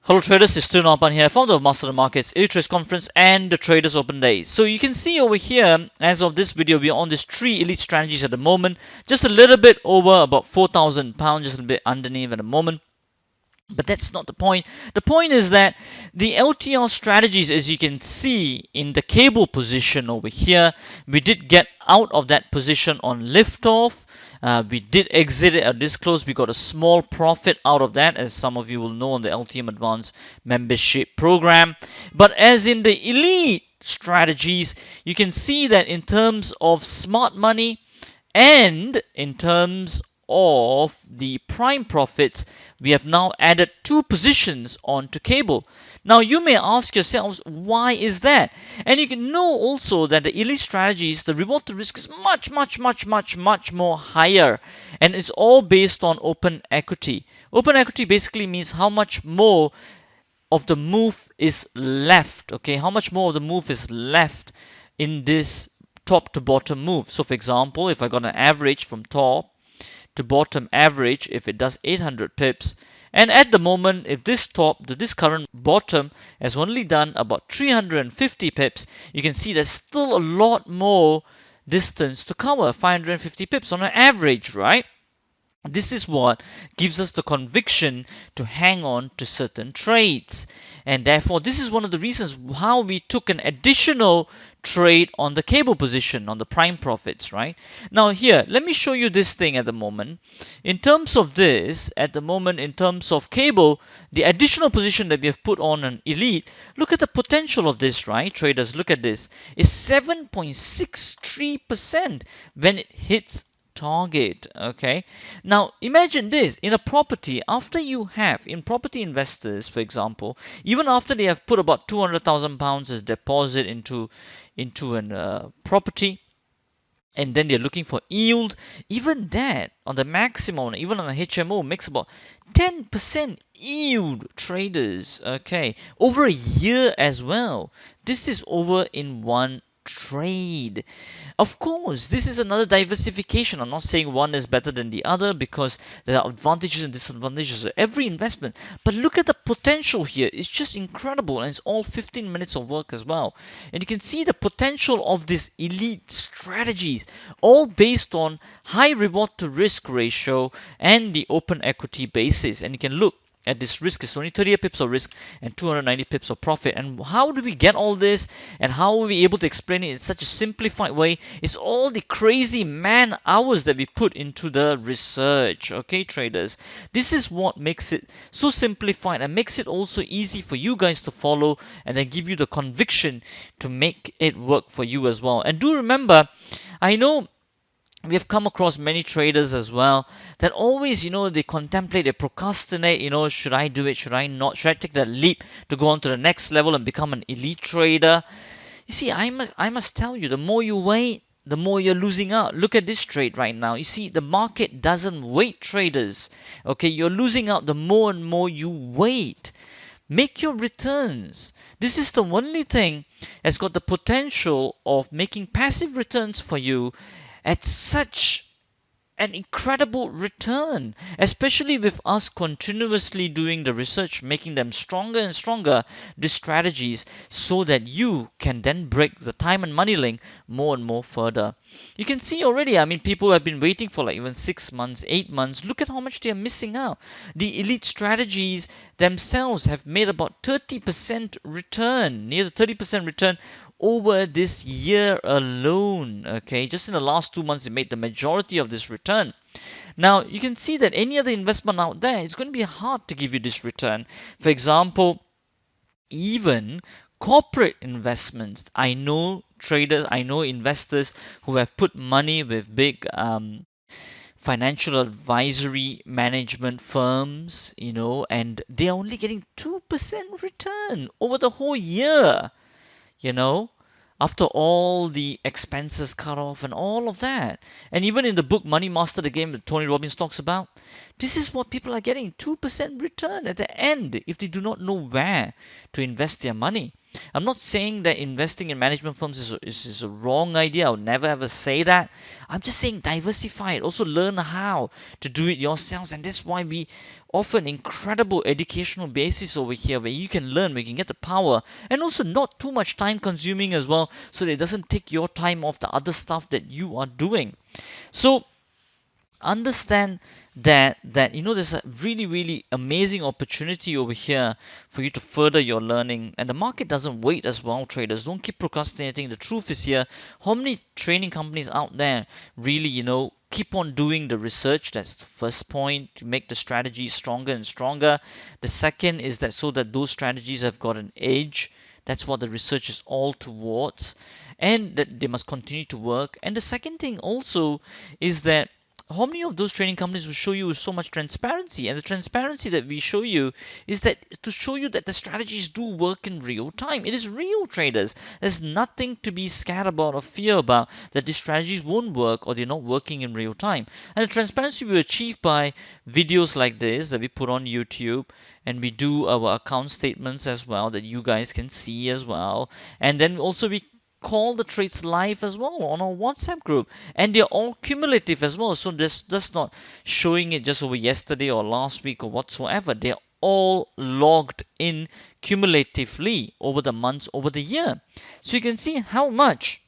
Hello traders, it's Stu Naupan here, founder of Master the Markets, Trades Conference and the Traders Open Days. So you can see over here, as of this video, we are on these 3 elite strategies at the moment. Just a little bit over about £4,000, just a little bit underneath at the moment. But that's not the point. The point is that the LTR strategies, as you can see in the cable position over here, we did get out of that position on liftoff. We did exit it at this close. We got a small profit out of that, as some of you will know on the LTM Advanced membership program. But as in the elite strategies, you can see that in terms of smart money and in terms of the prime profits, we have now added 2 positions onto cable. Now you may ask yourselves, why is that? And you can know also that the elite strategies, the reward to risk is much more higher, and it's all based on open equity. Open equity basically means how much more of the move is left, okay? How much more of the move is left in this top to bottom move. So for example, if I got an average from top to bottom average, if it does 800 pips, and at the moment, if this top to this current bottom has only done about 350 pips, you can see there's still a lot more distance to cover, 550 pips on an average, right? This is what gives us the conviction to hang on to certain trades. And therefore, this is one of the reasons how we took an additional trade on the cable position, on the prime profits, right? Now here, let me show you this thing at the moment. In terms of this, at the moment, in terms of cable, the additional position that we have put on an elite, look at the potential of this, right? Traders, look at this. It's 7.63% when it hits target. Okay, now imagine this in a property. After you have, in property investors, for example, even after they have put about £200,000 as deposit into an property, and then they're looking for yield, even that on the maximum, even on a HMO, makes about 10% yield, traders. Okay, over a year as well. This is over in one trade. Of course, this is another diversification. I'm not saying one is better than the other, because there are advantages and disadvantages of every investment. But look at the potential here. It's just incredible, and it's all 15 minutes of work as well. And you can see the potential of these elite strategies, all based on high reward to risk ratio and the open equity basis. And you can look at this risk. Is only 38 pips of risk and 290 pips of profit. And how do we get all this, and how are we able to explain it in such a simplified way? It's all the crazy man hours that we put into the research. Okay, traders, this is what makes it so simplified and makes it also easy for you guys to follow, and then give you the conviction to make it work for you as well. And do remember, I know we have come across many traders as well that always, they contemplate, they procrastinate, should I do it, should I not, should I take that leap to go on to the next level and become an elite trader? You see, I must tell you, the more you wait, the more you're losing out. Look at this trade right now. You see, the market doesn't wait, traders. Okay, you're losing out the more and more you wait. Make your returns. This is the only thing that's got the potential of making passive returns for you at such an incredible return, especially with us continuously doing the research, making them stronger and stronger, these strategies, so that you can then break the time and money link more and more further. You can see already, people have been waiting for like even 6 months, 8 months. Look at how much they are missing out. The elite strategies themselves have made about 30% return, near the 30% return over this year alone. Okay, just in the last 2 months, it made the majority of this return. Now, you can see that any other investment out there, it's going to be hard to give you this return. For example, even corporate investments. I know traders, I know investors who have put money with big financial advisory management firms, and they are only getting 2% return over the whole year. After all the expenses cut off and all of that. And even in the book Money Master the Game that Tony Robbins talks about, this is what people are getting, 2% return at the end if they do not know where to invest their money. I'm not saying that investing in management firms is a wrong idea. I would never ever say that. I'm just saying diversify it. Also learn how to do it yourselves. And that's why we offer an incredible educational basis over here where you can learn, where you can get the power, and also not too much time consuming as well, so that it doesn't take your time off the other stuff that you are doing. So understand that there's a really amazing opportunity over here for you to further your learning, and the market doesn't wait as well. Traders, don't keep procrastinating. The truth is here, how many training companies out there really keep on doing the research? That's the first point, to make the strategy stronger and stronger. The second is that so that those strategies have got an edge. That's what the research is all towards, and that they must continue to work. And the second thing also is that how many of those training companies will show you so much transparency? And the transparency that we show you is that to show you that the strategies do work in real time. It is real, traders. There's nothing to be scared about or fear about that these strategies won't work or they're not working in real time. And the transparency we achieve by videos like this that we put on YouTube, and we do our account statements as well that you guys can see as well. And then also we call the trades live as well on our WhatsApp group, and they're all cumulative as well. So this just not showing it just over yesterday or last week or whatsoever. They're all logged in cumulatively over the months, over the year. So you can see how much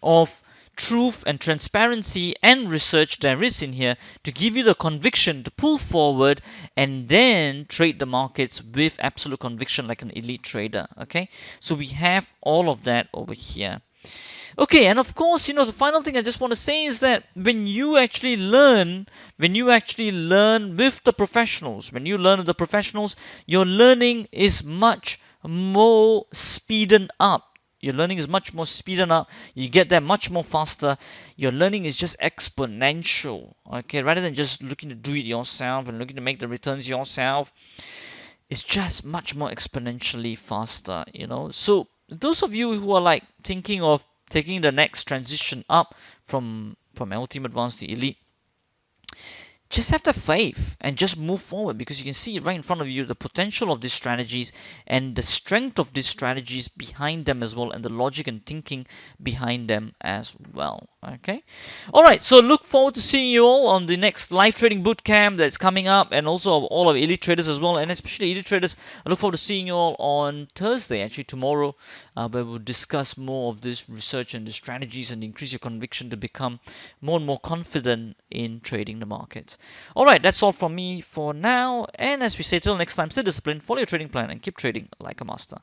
of truth and transparency and research there is in here to give you the conviction to pull forward and then trade the markets with absolute conviction like an elite trader. Okay, so we have all of that over here. Okay, and of course, the final thing I just want to say is that when you actually learn with the professionals, your learning is much more speeded up. Your learning is much more speeded up. You get there much more faster. Your learning is just exponential. Okay, rather than just looking to do it yourself and looking to make the returns yourself, it's just much more exponentially faster. So those of you who are like thinking of taking the next transition up from Ultimate Advanced to Elite, just have the faith and just move forward, because you can see right in front of you the potential of these strategies and the strength of these strategies behind them as well, and the logic and thinking behind them as well. Okay, all right, so look forward to seeing you all on the next live trading bootcamp that's coming up, and also all of elite traders as well, and especially elite traders. I look forward to seeing you all on Thursday, actually tomorrow, where we'll discuss more of this research and the strategies and increase your conviction to become more and more confident in trading the markets. Alright, that's all from me for now, and as we say, till next time, stay disciplined, follow your trading plan, and keep trading like a master.